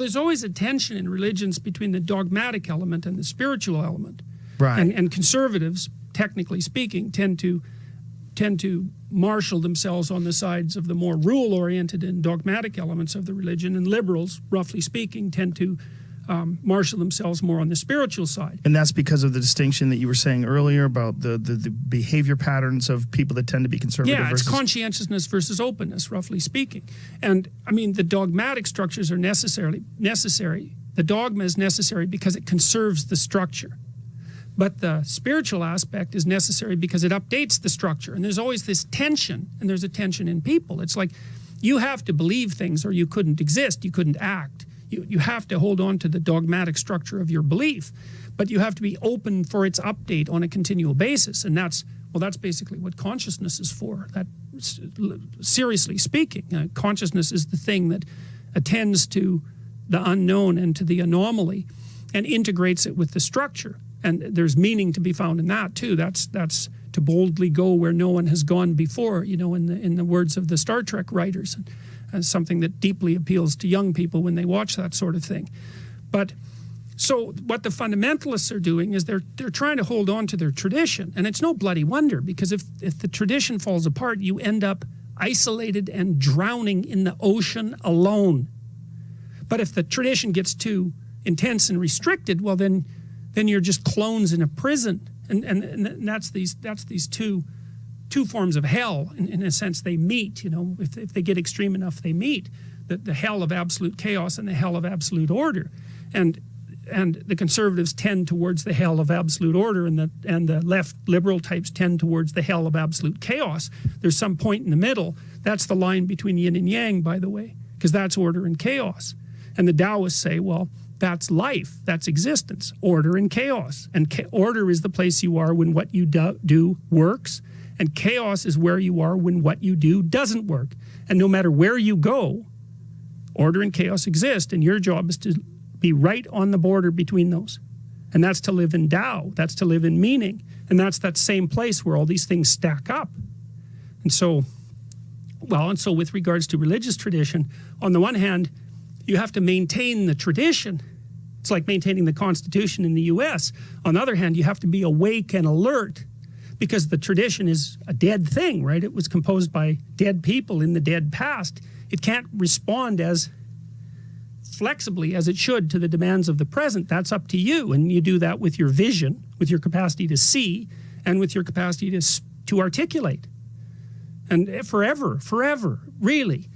There's always a tension in religions between the dogmatic element and the spiritual element. Right. And conservatives, technically speaking, tend to marshal themselves on the sides of the more rule-oriented and dogmatic elements of the religion, and liberals, roughly speaking, tend to marshal themselves more on the spiritual side. And that's because of the distinction that you were saying earlier about the behavior patterns of people that tend to be conservative. Yeah, it's versus conscientiousness versus openness, roughly speaking. And I mean, the dogmatic structures are necessary. The dogma is necessary because it conserves the structure. But the spiritual aspect is necessary because it updates the structure. And there's always this tension, and there's a tension in people. It's like you have to believe things or you couldn't exist, you couldn't act. You have to hold on to the dogmatic structure of your belief, but you have to be open for its update on a continual basis. And that's basically what consciousness is for. That, seriously speaking, consciousness is the thing that attends to the unknown and to the anomaly and integrates it with the structure. And there's meaning to be found in that too. That's to boldly go where no one has gone before, you know, in the words of the Star Trek writers, and something that deeply appeals to young people when they watch that sort of thing. But so what the fundamentalists are doing is they're trying to hold on to their tradition, and it's no bloody wonder, because if the tradition falls apart, you end up isolated and drowning in the ocean alone. But if the tradition gets too intense and restricted, well then you're just clones in a prison, and that's these two forms of hell. In a sense, they meet. You know, if they get extreme enough, they meet. The hell of absolute chaos and the hell of absolute order, and the conservatives tend towards the hell of absolute order, and the left liberal types tend towards the hell of absolute chaos. There's some point in the middle. That's the line between yin and yang, by the way, because that's order and chaos. And the Taoists say, well, that's life, that's existence, order and chaos. And order is the place you are when what you do works, and chaos is where you are when what you do doesn't work. And no matter where you go, order and chaos exist, and your job is to be right on the border between those. And that's to live in Tao, that's to live in meaning, and that's that same place where all these things stack up. And so, with regards to religious tradition, on the one hand, you have to maintain the tradition. It's like maintaining the Constitution in the US. On the other hand, you have to be awake and alert, because the tradition is a dead thing, right? It was composed by dead people in the dead past. It can't respond as flexibly as it should to the demands of the present. That's up to you, and you do that with your vision, with your capacity to see, and with your capacity to articulate. And forever, really.